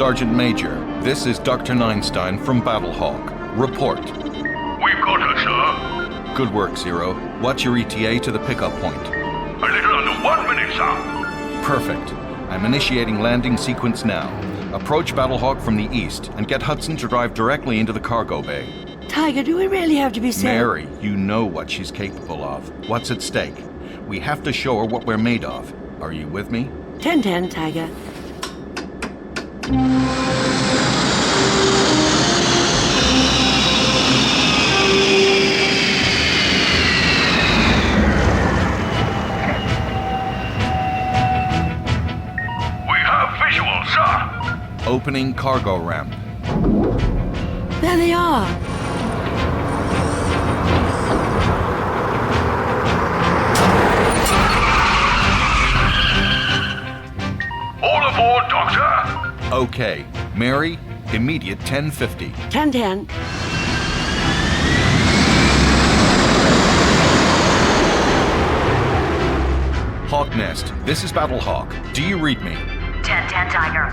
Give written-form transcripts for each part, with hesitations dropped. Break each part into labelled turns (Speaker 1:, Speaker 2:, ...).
Speaker 1: Sergeant Major, this is Dr. Neinstein from Battlehawk. Report.
Speaker 2: We've got her, sir.
Speaker 1: Good work, Zero. What's your ETA to the pickup point?
Speaker 2: A little under 1 minute, sir.
Speaker 1: Perfect. I'm initiating landing sequence now. Approach Battlehawk from the east and get Hudson to drive directly into the cargo bay.
Speaker 3: Tiger, do we really have to be so...
Speaker 1: Mary, you know what she's capable of. What's at stake? We have to show her what we're made of. Are you with me?
Speaker 3: 10-10, Tiger.
Speaker 2: We have visual, sir.
Speaker 1: Opening cargo ramp.
Speaker 3: There they are.
Speaker 2: All aboard, Doctor.
Speaker 1: Okay. Mary, immediate 1050.
Speaker 3: 10-10.
Speaker 1: Hawk Nest, this is Battlehawk. Do you read me?
Speaker 4: 10-10, Tiger.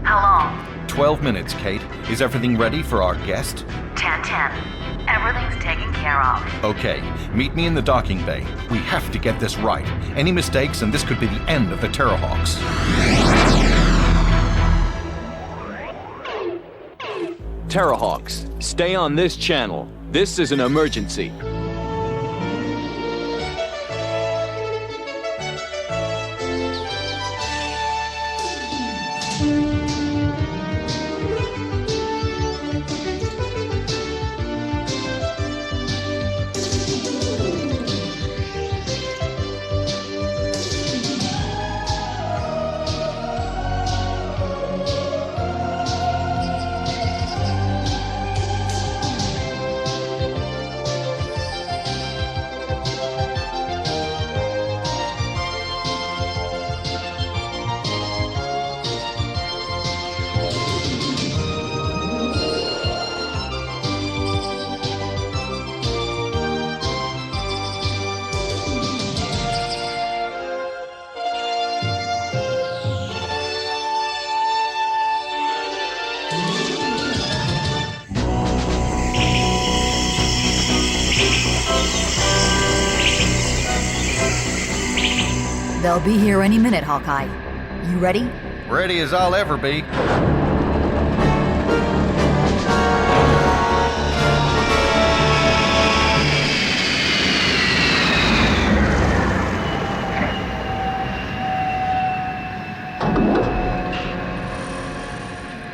Speaker 4: How long?
Speaker 1: 12 minutes, Kate. Is everything ready for our guest?
Speaker 4: 10-10. Everything's taken care of.
Speaker 1: Okay, meet me in the docking bay. We have to get this right. Any mistakes and this could be the end of the Terrahawks.
Speaker 5: Terrahawks, stay on this channel. This is an emergency.
Speaker 6: They'll be here any minute, Hawkeye. You ready?
Speaker 1: Ready as I'll ever be.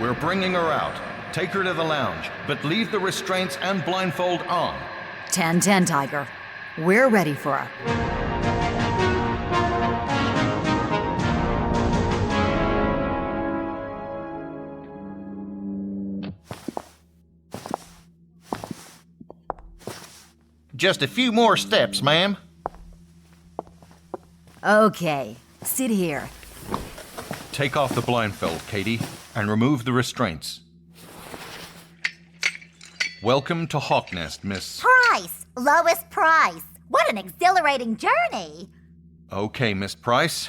Speaker 1: We're bringing her out. Take her to the lounge, but leave the restraints and blindfold on.
Speaker 6: 10-10, Tiger. We're ready for her.
Speaker 1: Just a few more steps, ma'am.
Speaker 6: Okay, sit here.
Speaker 1: Take off the blindfold, Katie, and remove the restraints. Welcome to Hawk Nest, Miss...
Speaker 7: Price! Lois Price! What an exhilarating journey!
Speaker 1: Okay, Miss Price.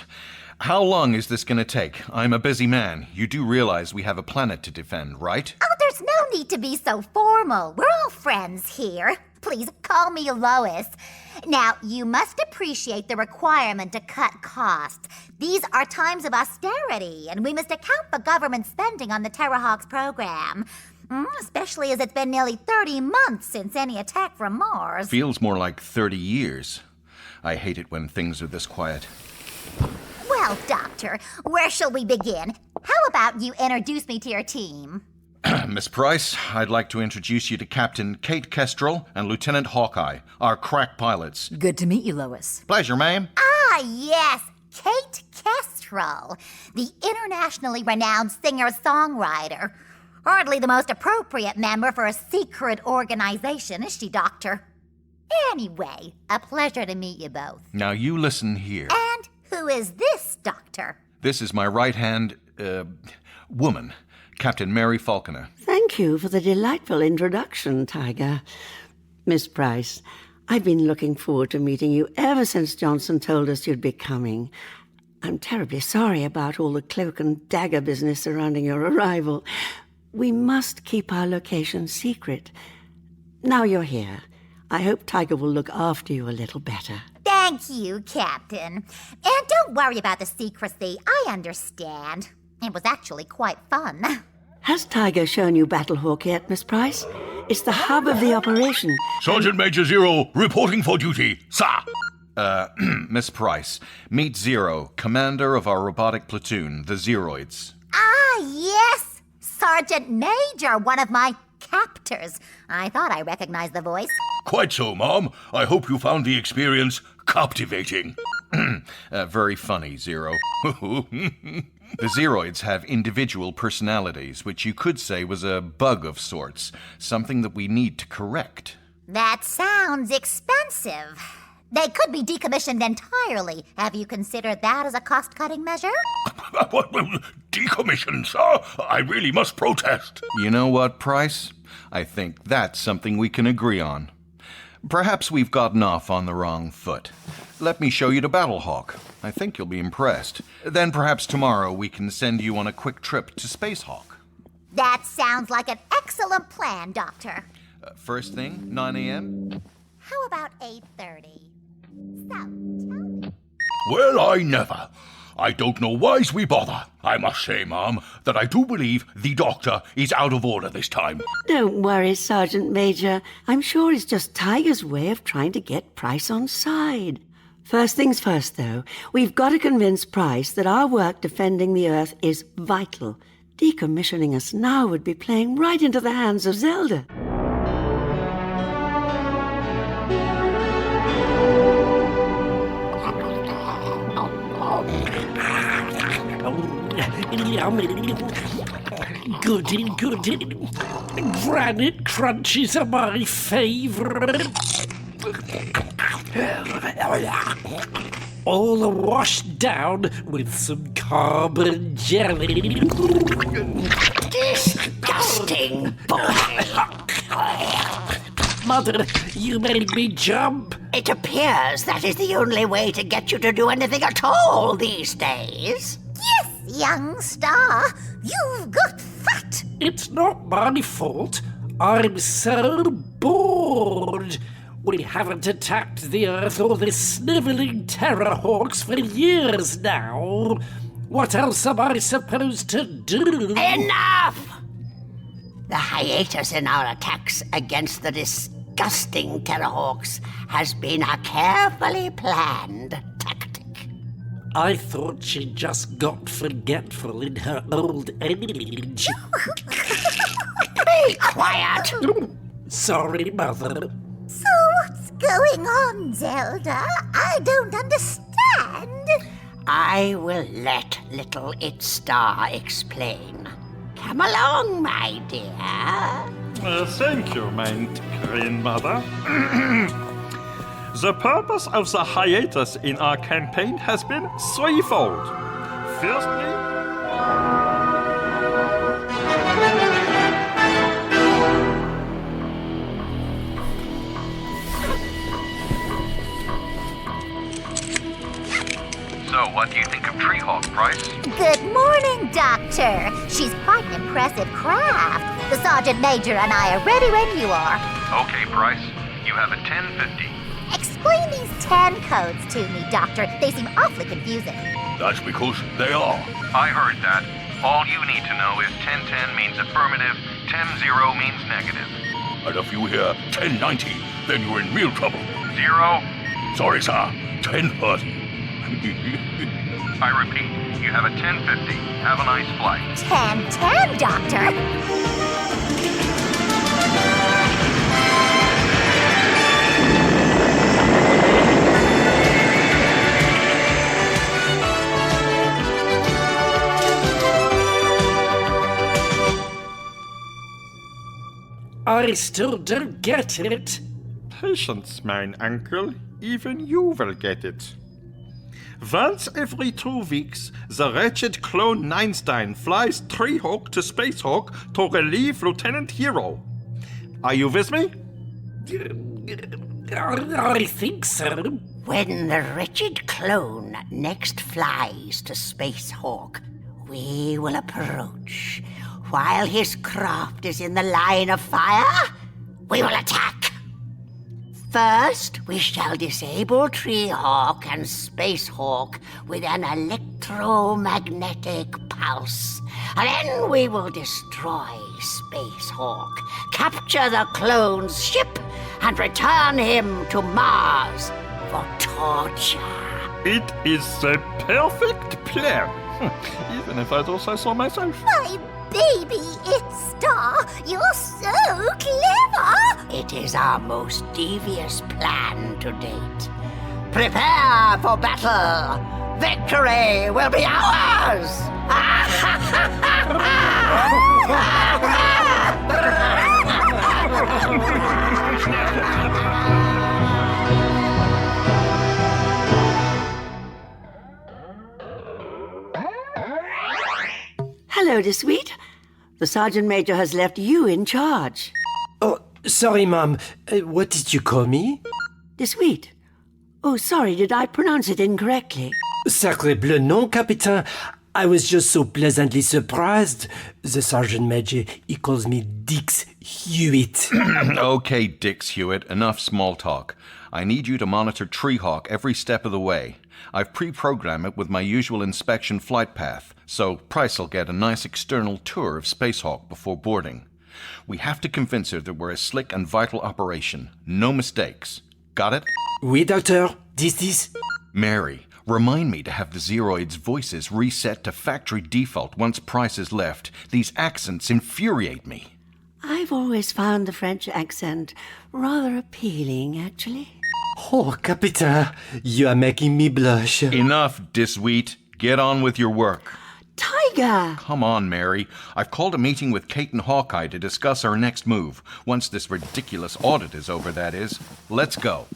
Speaker 1: How long is this gonna take? I'm a busy man. You do realize we have a planet to defend, right?
Speaker 7: Oh, there's no need to be so formal. We're all friends here. Please call me Lois. Now, you must appreciate the requirement to cut costs. These are times of austerity, and we must account for government spending on the Terrahawks program. Especially as it's been nearly 30 months since any attack from Mars.
Speaker 1: Feels more like 30 years. I hate it when things are this quiet.
Speaker 7: Well, Doctor, where shall we begin? How about you introduce me to your team?
Speaker 1: Miss Price, I'd like to introduce you to Captain Kate Kestrel and Lieutenant Hawkeye, our crack pilots.
Speaker 6: Good to meet you, Lois.
Speaker 1: Pleasure, ma'am.
Speaker 7: Ah, yes, Kate Kestrel, the internationally renowned singer-songwriter. Hardly the most appropriate member for a secret organization, is she, Doctor? Anyway, a pleasure to meet you both.
Speaker 1: Now you listen here.
Speaker 7: And who is this, Doctor?
Speaker 1: This is my right-hand, woman, Captain Mary Falconer.
Speaker 3: Thank you for the delightful introduction, Tiger. Miss Price, I've been looking forward to meeting you ever since Johnson told us you'd be coming. I'm terribly sorry about all the cloak and dagger business surrounding your arrival. We must keep our location secret. Now you're here, I hope Tiger will look after you a little better.
Speaker 7: Thank you, Captain. And don't worry about the secrecy. I understand. It was actually quite fun.
Speaker 3: Has Tiger shown you Battlehawk yet, Miss Price? It's the hub of the operation.
Speaker 2: Sergeant Major Zero, reporting for duty, sir.
Speaker 1: Miss Price, meet Zero, commander of our robotic platoon, the Zeroids.
Speaker 7: Ah, yes! Sergeant Major, one of my captors. I thought I recognized the voice.
Speaker 2: Quite so, Mom. I hope you found the experience captivating.
Speaker 1: Very funny, Zero. The Zeroids have individual personalities, which you could say was a bug of sorts, something that we need to correct.
Speaker 7: That sounds expensive. They could be decommissioned entirely. Have you considered that as a cost-cutting measure?
Speaker 2: Decommission, sir? I really must protest.
Speaker 1: You know what, Price? I think that's something we can agree on. Perhaps we've gotten off on the wrong foot. Let me show you to Battlehawk. I think you'll be impressed. Then perhaps tomorrow we can send you on a quick trip to Spacehawk.
Speaker 7: That sounds like an excellent plan, Doctor.
Speaker 1: First thing, 9 a.m.?
Speaker 7: How about 8:30? So, tell me.
Speaker 2: Well, I never. I don't know why's we bother. I must say, Mom, that I do believe the doctor is out of order this time.
Speaker 3: Don't worry, Sergeant Major. I'm sure it's just Tiger's way of trying to get Price on side. First things first, though, we've got to convince Price that our work defending the Earth is vital. Decommissioning us now would be playing right into the hands of Zelda.
Speaker 8: Goody, goody. Granite crunchies are my favourite. All washed down with some carbon jelly.
Speaker 3: Disgusting boy!
Speaker 8: Mother, you made me jump.
Speaker 9: It appears that is the only way to get you to do anything at all these days.
Speaker 7: Yes, young star, you've got fat.
Speaker 8: It's not my fault. I'm so bored. We haven't attacked the Earth or the sniveling Terrahawks for years now. What else am I supposed to do?
Speaker 9: Enough! The hiatus in our attacks against the disgusting Terrahawks has been a carefully planned tactic.
Speaker 8: I thought she just got forgetful in her old age.
Speaker 9: Be quiet!
Speaker 8: Sorry, Mother.
Speaker 7: So what's going on, Zelda? I don't understand.
Speaker 9: I will let little It Star explain. Come along, my dear.
Speaker 10: Thank you, my grandmother. The purpose of the hiatus in our campaign has been threefold. Firstly,
Speaker 1: So, what do you think of Treehawk, Price?
Speaker 7: Good morning, Doctor. She's quite an impressive craft. The Sergeant Major and I are ready when you are.
Speaker 1: Okay, Price. You have a 1050.
Speaker 7: Explain these 10 codes to me, Doctor. They seem awfully confusing.
Speaker 2: That's because they are.
Speaker 1: I heard that. All you need to know is 1010 means affirmative, 100 means negative.
Speaker 2: And if you hear 1090, then you're in real trouble.
Speaker 1: 0.
Speaker 2: Sorry, sir. 1030.
Speaker 1: I repeat, you have a 1050. Have a nice flight.
Speaker 7: 10-10, Doctor.
Speaker 8: I still don't get it.
Speaker 10: patience, mine uncle. Even you will get it. Once every 2 weeks, the wretched clone Einstein flies Treehawk to Spacehawk to relieve Lieutenant Hero. Are you with me?
Speaker 8: I think so.
Speaker 9: When the wretched clone next flies to Space Hawk, we will approach. While his craft is in the line of fire, we will attack. First, we shall disable Treehawk and Space Hawk with an electromagnetic pulse. And then we will destroy Space Hawk, capture the clone's ship, and return him to Mars for torture.
Speaker 10: It is a perfect plan. Even if I thought I saw myself.
Speaker 7: My baby, it's Star. You're so clever.
Speaker 9: It is our most devious plan to date. Prepare for battle. Victory will be ours.
Speaker 3: Hello, DeSweet. The Sergeant Major has left you in charge.
Speaker 8: Oh, sorry, Mom. What did you call me?
Speaker 3: DeSweet. Oh, sorry, did I pronounce it incorrectly?
Speaker 8: Sacre bleu, non, Capitaine. I was just so pleasantly surprised. The Sergeant Major, he calls me Dix Hewitt.
Speaker 1: Okay, Dix Hewitt, enough small talk. I need you to monitor Treehawk every step of the way. I've pre-programmed it with my usual inspection flight path, so Price will get a nice external tour of Spacehawk before boarding. We have to convince her that we're a slick and vital operation. No mistakes. Got it?
Speaker 8: Oui, Doctor. This.
Speaker 1: Mary, remind me to have the Zeroids' voices reset to factory default once Price has left. These accents infuriate me.
Speaker 3: I've always found the French accent rather appealing, actually.
Speaker 8: Oh, Capitaine, you are making me blush.
Speaker 1: Enough, DeSweet. Get on with your work.
Speaker 3: Tiger!
Speaker 1: Come on, Mary. I've called a meeting with Kate and Hawkeye to discuss our next move. Once this ridiculous audit is over, that is. Let's go.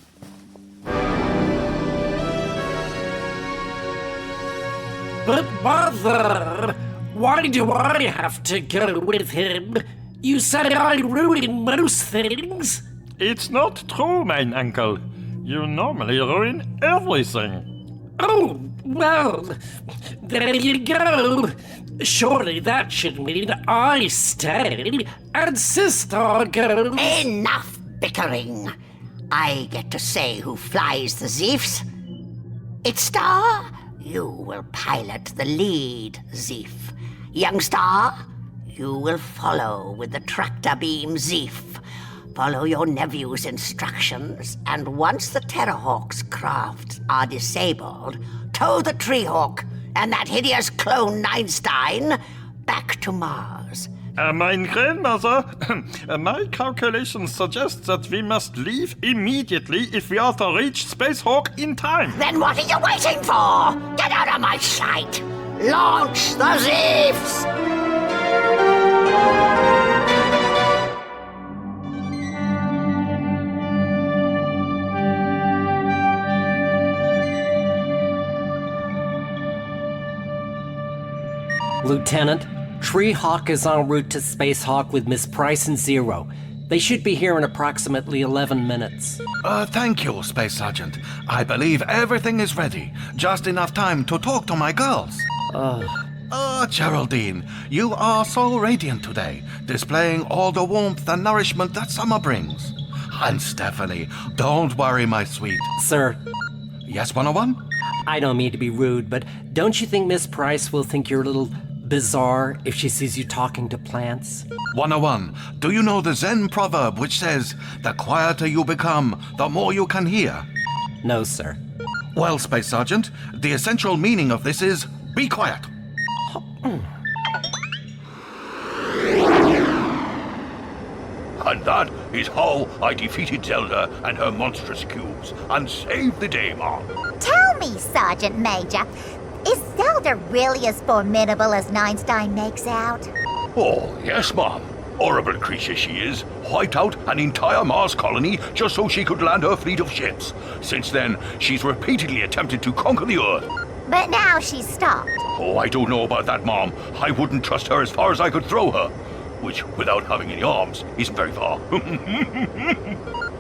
Speaker 8: But, Mother, why do I have to go with him? You said I ruin most things.
Speaker 10: It's not true, mein uncle. You normally ruin everything.
Speaker 8: Oh, well, there you go. Surely that should mean I stay and Sister goes.
Speaker 9: Enough bickering. I get to say who flies the Zeefs. It's Star. You will pilot the lead, Zeef. Young Star, you will follow with the tractor beam, Zeef. Follow your nephew's instructions, and once the Terrahawks' crafts are disabled, tow the Treehawk and that hideous clone Einstein back to Mars.
Speaker 10: Mein grandmother, my calculations suggest that we must leave immediately if we are to reach Spacehawk in time.
Speaker 9: Then what are you waiting for? Get out of my sight! Launch the Zeefs!
Speaker 11: Lieutenant, Treehawk is en route to Spacehawk with Miss Price and Zero. They should be here in approximately 11 minutes.
Speaker 1: Thank you, Space Sergeant. I believe everything is ready. Just enough time to talk to my girls. Geraldine, you are so radiant today, displaying all the warmth and nourishment that summer brings. And Stephanie, don't worry, my sweet.
Speaker 11: Sir.
Speaker 1: Yes, 101?
Speaker 11: I don't mean to be rude, but don't you think Miss Price will think you're a little bizarre if she sees you talking to plants?
Speaker 1: 101, do you know the Zen proverb which says, the quieter you become, the more you can hear?
Speaker 11: No, sir.
Speaker 1: Well, Space Sergeant, the essential meaning of this is, be quiet.
Speaker 2: And that is how I defeated Zelda and her monstrous cubes and saved the day, Mom.
Speaker 7: Tell me, Sergeant Major, is Zelda really as formidable as Einstein makes out?
Speaker 2: Oh, yes, Mom. Horrible creature she is. Wiped out an entire Mars colony just so she could land her fleet of ships. Since then, she's repeatedly attempted to conquer the Earth.
Speaker 7: But now she's stopped.
Speaker 2: Oh, I don't know about that, Mom. I wouldn't trust her as far as I could throw her. Which, without having any arms, isn't very far.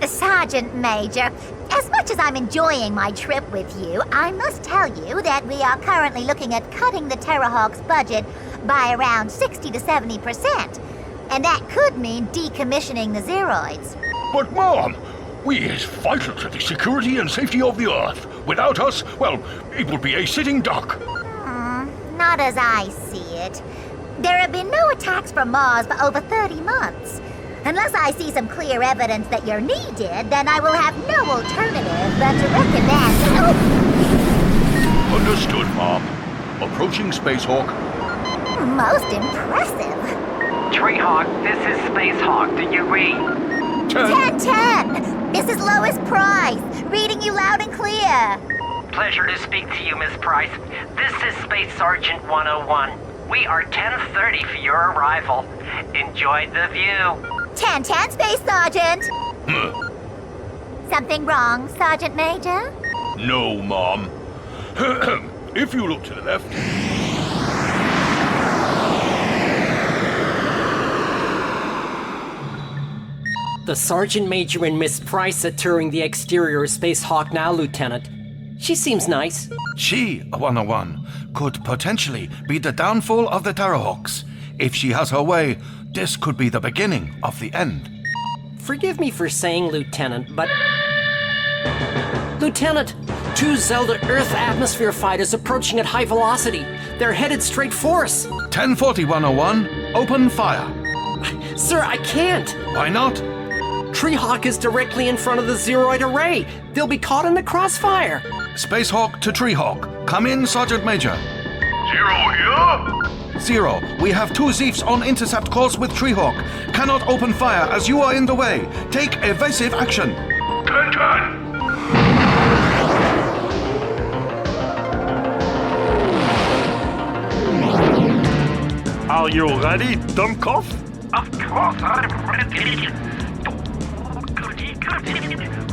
Speaker 7: Sergeant Major, as As much as I'm enjoying my trip with you, I must tell you that we are currently looking at cutting the Terrahawks' budget by around 60 to 70%. And that could mean decommissioning the Zeroids.
Speaker 2: But, Mom, we is vital to the security and safety of the Earth. Without us, well, it would be a sitting duck.
Speaker 7: Not as I see it. There have been no attacks from Mars for over 30 months. Unless I see some clear evidence that you're needed, then I will have no alternative but to recommend...
Speaker 2: Understood, Mom. Approaching Spacehawk.
Speaker 7: Most impressive.
Speaker 12: Treehawk, this is Spacehawk. Do you read?
Speaker 7: 10-10! This is Lois Price, reading you loud and clear.
Speaker 12: Pleasure to speak to you, Miss Price. This is Space Sergeant 101. We are 10:30 for your arrival. Enjoy the view.
Speaker 7: 10-10, Space Sergeant. Something wrong, Sergeant Major?
Speaker 2: No, Mom. If you look to the left...
Speaker 11: The Sergeant Major and Miss Price are touring the exterior of Spacehawk now, Lieutenant. She seems nice.
Speaker 1: She, 101, could potentially be the downfall of the Terrahawks. If she has her way, this could be the beginning of the end.
Speaker 11: Forgive me for saying, Lieutenant, but... Lieutenant, 2 Zelda Earth atmosphere fighters approaching at high velocity. They're headed straight for us.
Speaker 1: 1040, 101, open fire.
Speaker 11: Sir, I can't.
Speaker 1: Why not?
Speaker 11: Treehawk is directly in front of the Zeroid array. They'll be caught in the crossfire.
Speaker 1: Spacehawk to Treehawk. Come in, Sergeant Major.
Speaker 2: Zero here?
Speaker 1: 0, we have 2 Zeefs on intercept course with Treehawk. Cannot open fire as you are in the way. Take evasive action.
Speaker 2: 10-10.
Speaker 10: Are you ready, Dummkopf?
Speaker 12: Of course I'm ready.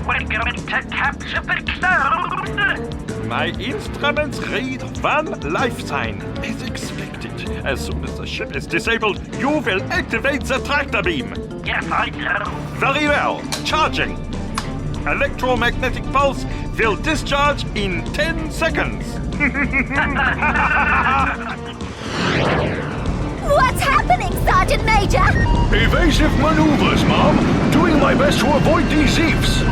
Speaker 12: We're going to capture the cloud.
Speaker 10: My instruments read 1 life sign, as expected. As soon as the ship is disabled, you will activate the tractor beam.
Speaker 12: Yes, I know.
Speaker 10: Very well. Charging. Electromagnetic pulse will discharge in 10 seconds.
Speaker 7: What's happening, Sergeant Major?
Speaker 2: Evasive maneuvers, Mom. Doing my best to avoid these Zeefs.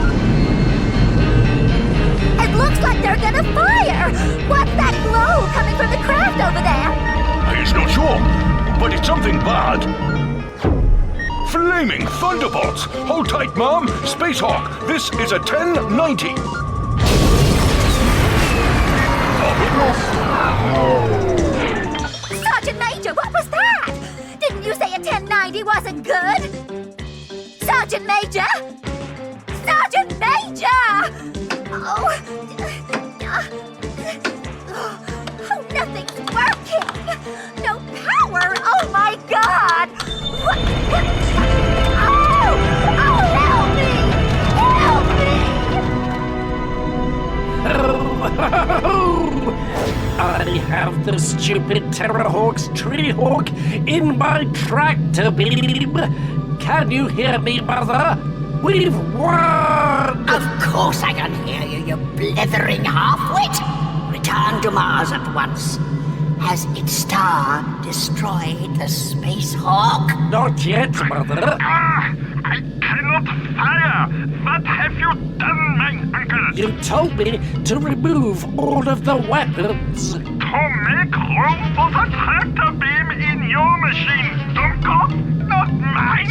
Speaker 7: It looks like they're gonna fire! What's that glow coming from the craft over there?
Speaker 2: He's not sure, but it's something bad. Flaming thunderbolts! Hold tight, Mom. Spacehawk, this is a 1090.
Speaker 7: Sergeant Major, what was that? Didn't you say a 1090 wasn't good? Sergeant Major? Sergeant Major! Oh, nothing's working! No power! Oh my God! What? Oh, help me! Help me!
Speaker 8: I have the stupid Terrahawks Treehawk in my tractor beam. Can you hear me, Mother? We've won!
Speaker 9: Of course I can hear you, you blithering half-wit! Return to Mars at once. Has its star destroyed the Spacehawk?
Speaker 8: Not yet, Mother.
Speaker 12: I cannot fire. What have you done, my uncle?
Speaker 8: You told me to remove all of the weapons.
Speaker 12: To make room for the tractor beam in your machine, Dummkopf, not mine.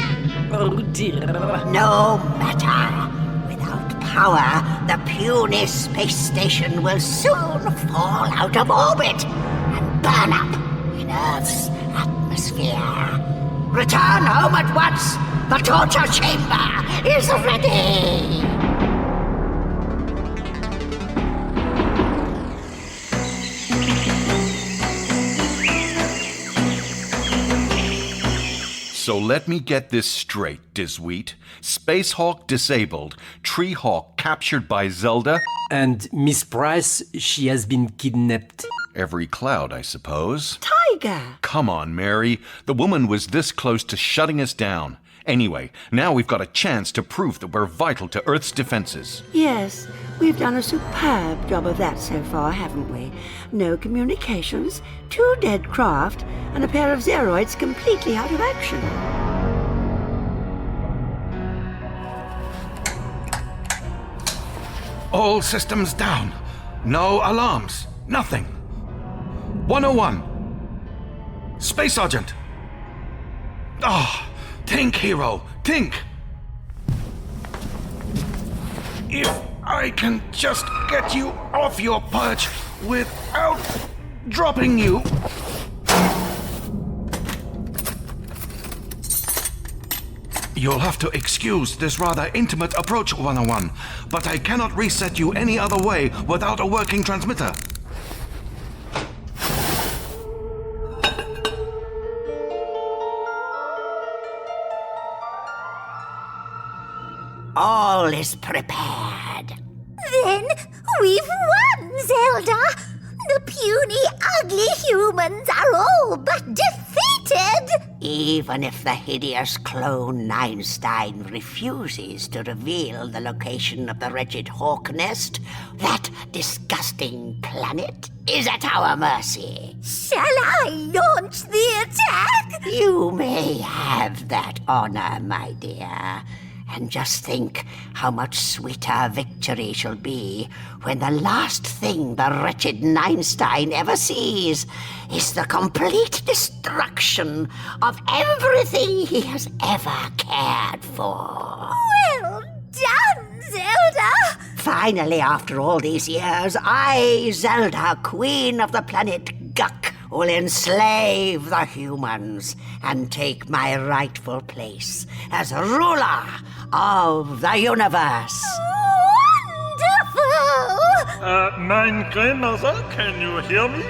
Speaker 8: Oh dear.
Speaker 9: No matter. Without power, the puny space station will soon fall out of orbit and burn up in Earth's atmosphere. Return home at once. The torture chamber is ready.
Speaker 1: So let me get this straight, Diswheat. Spacehawk disabled, Treehawk captured by Zelda.
Speaker 11: And Miss Price, she has been kidnapped.
Speaker 1: Every cloud, I suppose.
Speaker 3: Tiger!
Speaker 1: Come on, Mary. The woman was this close to shutting us down. Anyway, now we've got a chance to prove that we're vital to Earth's defenses.
Speaker 3: Yes, we've done a superb job of that so far, haven't we? No communications, 2 dead craft, and a pair of Zeroids completely out of action.
Speaker 1: All systems down. No alarms. Nothing. 101. Space Sergeant. Think, hero. Think. If I can just get you off your perch without dropping you. You'll have to excuse this rather intimate approach, 101, but I cannot reset you any other way without a working transmitter.
Speaker 9: All is prepared.
Speaker 7: Then we've won, Zelda! The puny, ugly humans are all but defeated!
Speaker 9: Even if the hideous clone Einstein refuses to reveal the location of the wretched hawk nest, that disgusting planet is at our mercy.
Speaker 7: Shall I launch the attack?
Speaker 9: You may have that honor, my dear. And just think how much sweeter victory shall be when the last thing the wretched Einstein ever sees is the complete destruction of everything he has ever cared for.
Speaker 7: Well done, Zelda!
Speaker 9: Finally, after all these years, I, Zelda, Queen of the planet Guck, will enslave the humans and take my rightful place as ruler of the universe.
Speaker 7: Wonderful!
Speaker 10: Mein grandmother, can you hear me?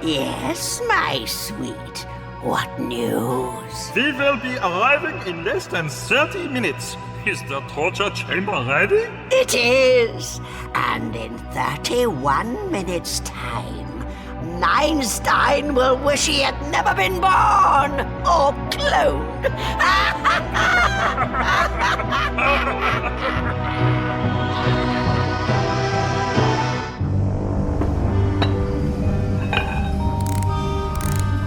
Speaker 9: Yes, my sweet. What news?
Speaker 10: We will be arriving in less than 30 minutes. Is the torture chamber ready?
Speaker 9: It is. And in 31 minutes' time, Einstein will wish he had never been born or cloned.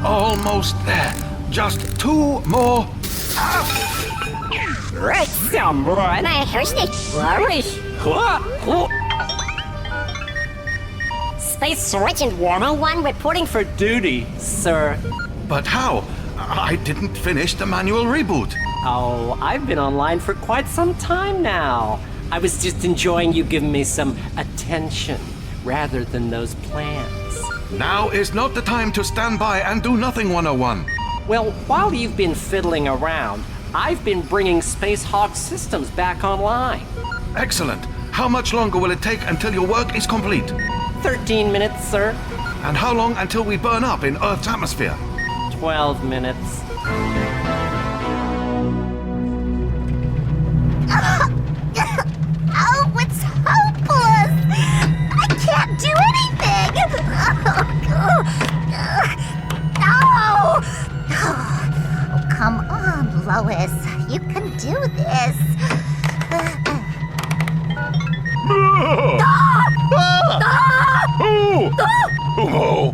Speaker 1: Almost there. Just 2 more.
Speaker 13: Right, someone. Space Sergeant 101 reporting for
Speaker 11: Duty, sir.
Speaker 1: But how? I didn't finish the manual reboot.
Speaker 11: Oh, I've been online for quite some time now. I was just enjoying you giving me some attention rather than those plans.
Speaker 1: Now is not the time to stand by and do nothing, 101.
Speaker 11: Well, while you've been fiddling around, I've been bringing Space Hawk systems back online.
Speaker 1: Excellent. How much longer will it take until your work is complete?
Speaker 11: 13 minutes, sir.
Speaker 1: And how long until we burn up in Earth's atmosphere?
Speaker 11: 12 minutes.
Speaker 7: Oh, it's hopeless! I can't do anything! No! Oh, come on, Lois. You can do this.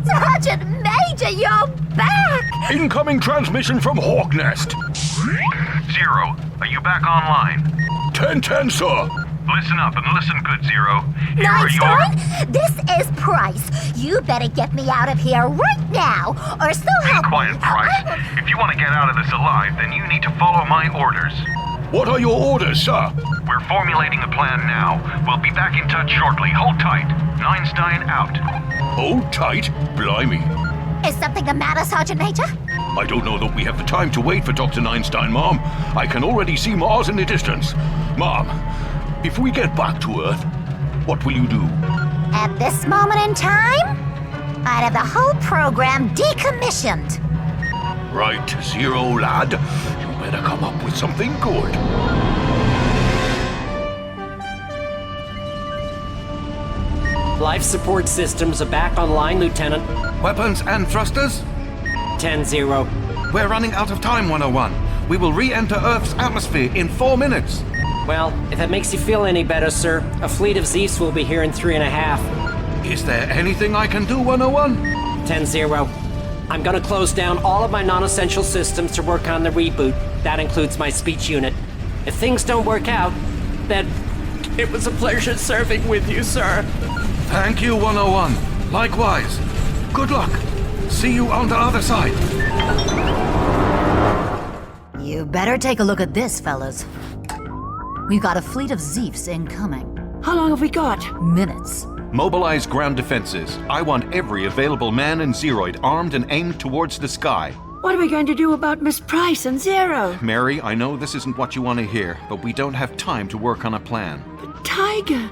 Speaker 7: Sergeant Major, you're back!
Speaker 2: Incoming transmission from Hawk Nest.
Speaker 14: 0, are you back online?
Speaker 2: 10-10, sir.
Speaker 14: Listen up and listen good, 0. Here are
Speaker 7: Einstein, this is Price. You better get me out of here right now, or so help me.
Speaker 14: Be quiet, Price. If you want to get out of this alive, then you need to follow my orders.
Speaker 2: What are your orders, sir?
Speaker 14: We're formulating a plan now. We'll be back in touch shortly. Hold tight. Einstein out.
Speaker 2: Hold tight? Blimey.
Speaker 7: Is something the matter, Sergeant Major?
Speaker 2: I don't know that we have the time to wait for Dr. Einstein, Mom. I can already see Mars in the distance. Mom, if we get back to Earth, what will you do?
Speaker 7: At this moment in time, I'd have the whole program decommissioned.
Speaker 2: Right, 0, lad. You better come up with something good.
Speaker 11: Life support systems are back online, Lieutenant.
Speaker 1: Weapons and thrusters?
Speaker 11: 10-0.
Speaker 1: We're running out of time, 101. We will re-enter Earth's atmosphere in 4 minutes.
Speaker 11: Well, if it makes you feel any better, sir, a fleet of Zeefs will be here in 3.5.
Speaker 1: Is there anything I can do, 101?
Speaker 11: 10-0. I'm gonna close down all of my non-essential systems to work on the reboot. That includes my speech unit. If things don't work out, then it was a pleasure serving with you, sir.
Speaker 1: Thank you, 101. Likewise. Good luck. See you on the other side.
Speaker 6: You better take a look at this, fellas. We've got a fleet of Zeefs incoming.
Speaker 3: How long have we got?
Speaker 6: Minutes.
Speaker 1: Mobilize ground defenses. I want every available man and Zeroid armed and aimed towards the sky.
Speaker 3: What are we going to do about Miss Price and Zero?
Speaker 1: Mary, I know this isn't what you want to hear, but we don't have time to work on a plan.
Speaker 3: But Tiger,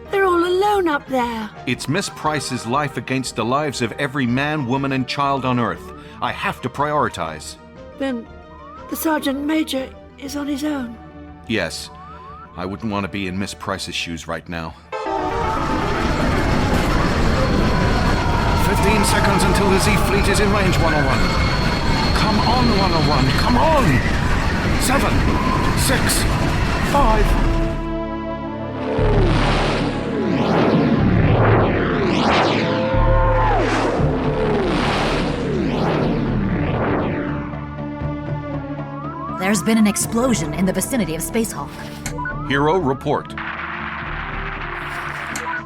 Speaker 3: they're all alone up there.
Speaker 1: It's Miss Price's life against the lives of every man, woman, and child on Earth. I have to prioritize.
Speaker 3: Then the Sergeant Major is on his own.
Speaker 1: Yes. I wouldn't want to be in Miss Price's shoes right now. 15 seconds until the Z fleet is in range, 101. Come on, 101, come on! 7, 6, 5...
Speaker 6: There's been an explosion in the vicinity of Spacehawk.
Speaker 1: Hero, report.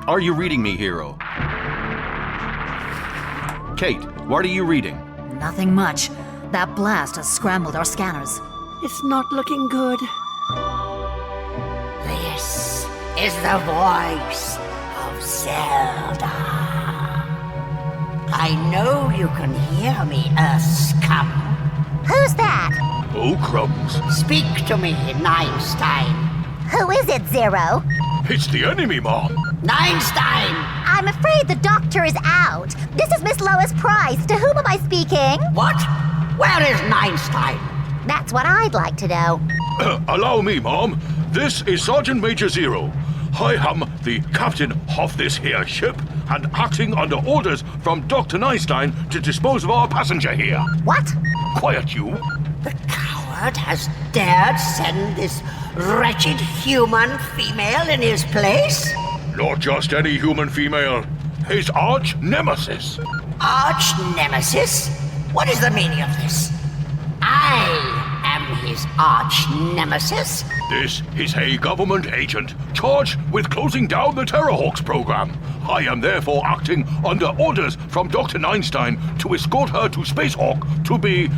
Speaker 1: Are you reading me, Hero? Kate, what are you reading?
Speaker 6: Nothing much. That blast has scrambled our scanners.
Speaker 3: It's not looking good.
Speaker 9: This is the voice of Zelda. I know you can hear me, Earth scum.
Speaker 7: Who's that?
Speaker 2: Oh, crumbs.
Speaker 9: Speak to me, Ninestein.
Speaker 7: Who is it, Zero?
Speaker 2: It's the enemy, Mom.
Speaker 9: Ninestein!
Speaker 7: I'm afraid the doctor is out. This is Miss Lois Price. To whom am I speaking?
Speaker 9: What? Where is Ninestein?
Speaker 7: That's what I'd like to know.
Speaker 2: Allow me, Mom. This is Sergeant Major Zero. I am the captain of this here ship and acting under orders from Dr. Ninestein to dispose of our passenger here.
Speaker 7: What?
Speaker 2: Quiet, you.
Speaker 9: The coward has dared send this wretched human female in his place?
Speaker 2: Not just any human female. His arch nemesis.
Speaker 9: Arch nemesis? What is the meaning of this? I am his arch nemesis?
Speaker 2: This is a government agent charged with closing down the Terrahawks program. I am therefore acting under orders from Dr. Ninestein to escort her to Spacehawk to be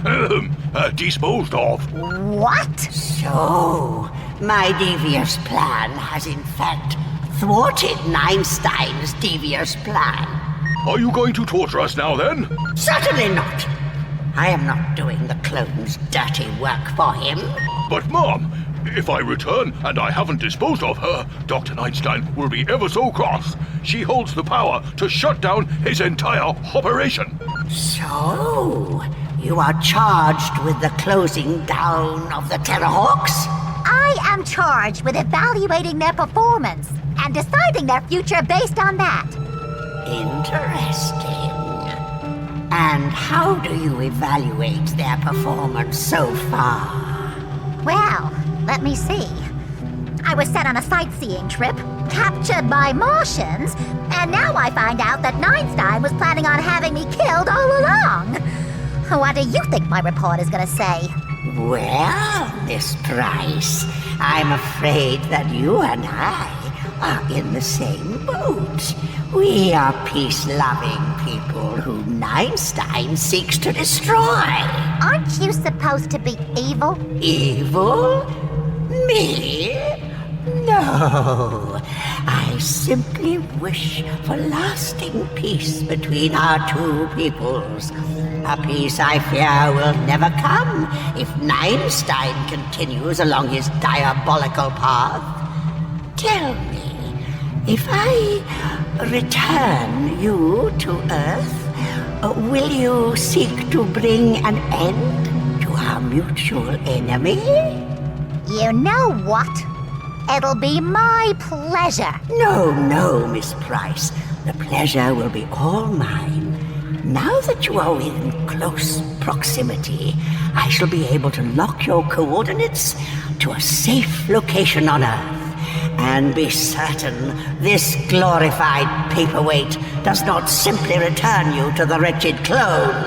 Speaker 2: disposed of.
Speaker 7: What?
Speaker 9: So, my devious plan has in fact thwarted Ninestein's devious plan.
Speaker 2: Are you going to torture us now then?
Speaker 9: Certainly not. I am not doing the clone's dirty work for him.
Speaker 2: But Mom, if I return and I haven't disposed of her, Dr. Ninestein will be ever so cross. She holds the power to shut down his entire operation.
Speaker 9: So, you are charged with the closing down of the Terrahawks?
Speaker 7: I am charged with evaluating their performance and deciding their future based on that.
Speaker 9: Interesting. And how do you evaluate their performance so far?
Speaker 7: Well, let me see. I was sent on a sightseeing trip, captured by Martians, and now I find out that Ninestein was planning on having me killed all along. What do you think my report is gonna say?
Speaker 9: Well, Miss Price, I'm afraid that you and I are in the same boat. We are peace-loving people who Ninestein seeks to destroy.
Speaker 7: Aren't you supposed to be evil?
Speaker 9: Evil? Me? No. I simply wish for lasting peace between our two peoples. A peace I fear will never come if Ninestein continues along his diabolical path. Tell me, if I return you to Earth, will you seek to bring an end to our mutual enemy?
Speaker 7: You know what? It'll be my pleasure.
Speaker 9: No, Miss Price. The pleasure will be all mine. Now that you are within close proximity, I shall be able to lock your coordinates to a safe location on Earth. And be certain this glorified paperweight does not simply return you to the wretched clone.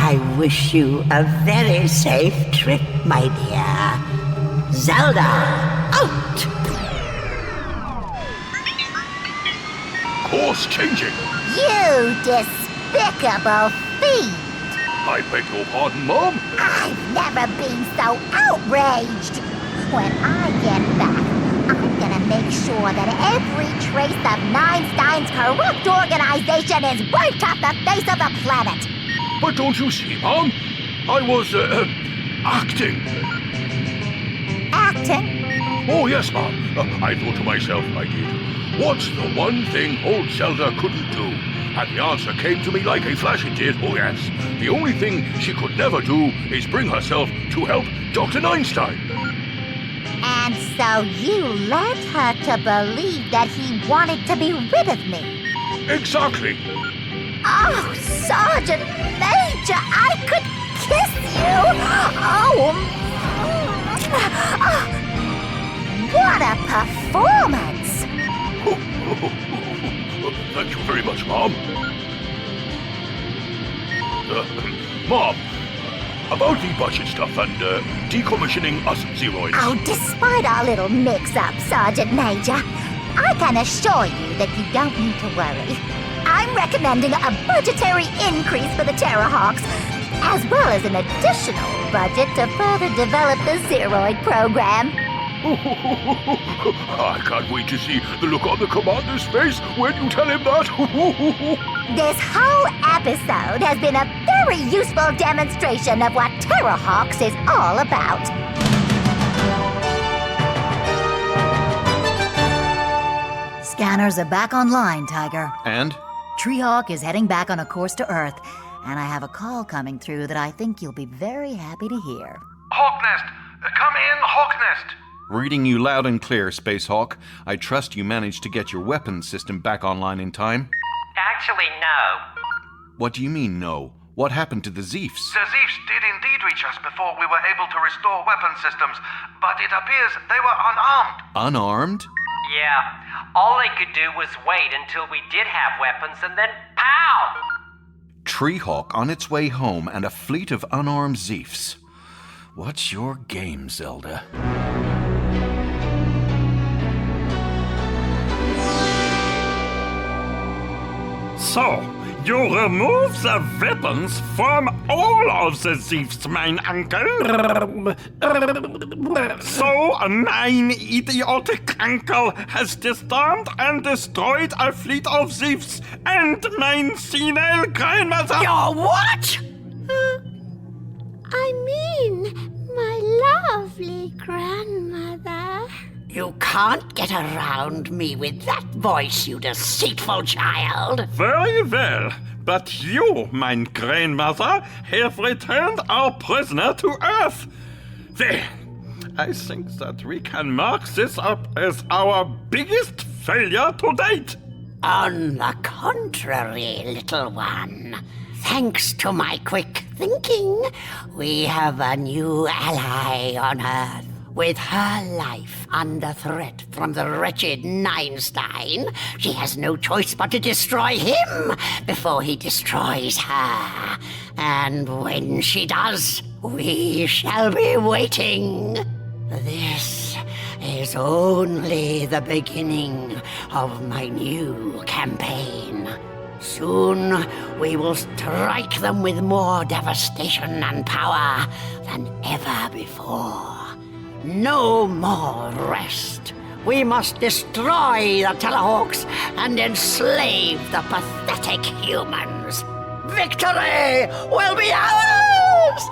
Speaker 9: I wish you a very safe trip, my dear. Zelda, out!
Speaker 2: Course changing.
Speaker 7: You despicable fiend!
Speaker 2: I beg your pardon, Mom?
Speaker 7: I've never been so outraged! When I get back, I'm gonna make sure that every trace of Ninestein's corrupt organization is wiped off the face of the planet!
Speaker 2: But don't you see, Mom? I was, acting.
Speaker 7: Acting?
Speaker 2: Oh, yes, Mom. I thought to myself, I did. What's the one thing old Zelda couldn't do? And the answer came to me like a flash, it did. Oh, yes. The only thing she could never do is bring herself to help Dr. Einstein.
Speaker 7: And so you led her to believe that he wanted to be rid of me?
Speaker 2: Exactly.
Speaker 7: Oh, Sergeant Major, I could kiss you! What a performance!
Speaker 2: Thank you very much, Mom. Mom, about the budget stuff and decommissioning us Zeroids.
Speaker 7: Oh, despite our little mix-up, Sergeant Major, I can assure you that you don't need to worry. I'm recommending a budgetary increase for the Terrahawks, as well as an additional budget to further develop the Zeroid program.
Speaker 2: I can't wait to see the look on the commander's face when you tell him that.
Speaker 7: This whole episode has been a very useful demonstration of what Terrahawks is all about.
Speaker 6: Scanners are back online, Tiger.
Speaker 1: And?
Speaker 6: Treehawk is heading back on a course to Earth, and I have a call coming through that I think you'll be very happy to hear.
Speaker 14: Hawknest! Come in, Hawknest!
Speaker 1: Reading you loud and clear, Space Hawk. I trust you managed to get your weapons system back online in time?
Speaker 12: Actually, no.
Speaker 1: What do you mean, no? What happened to the Zeefs?
Speaker 14: The Zeefs did indeed reach us before we were able to restore weapon systems, but it appears they were unarmed.
Speaker 1: Unarmed?
Speaker 12: Yeah. All they could do was wait until we did have weapons and then pow!
Speaker 1: Treehawk on its way home and a fleet of unarmed Zeefs. What's your game, Zelda?
Speaker 10: So, you remove the weapons from all of the Zeefs, mein Uncle? So, mein idiotic uncle has disarmed and destroyed a fleet of Zeefs, and mein senile grandmother...
Speaker 9: Your what?
Speaker 15: I mean, my lovely grandmother.
Speaker 9: You can't get around me with that voice, you deceitful child.
Speaker 10: Very well, but you, mein grandmother, have returned our prisoner to Earth. There, I think that we can mark this up as our biggest failure to date.
Speaker 9: On the contrary, little one. Thanks to my quick thinking, we have a new ally on Earth. With her life under threat from the wretched Einstein, she has no choice but to destroy him before he destroys her. And when she does, we shall be waiting. This is only the beginning of my new campaign. Soon we will strike them with more devastation and power than ever before. No more rest. We must destroy the Terrahawks and enslave the pathetic humans. Victory will be ours!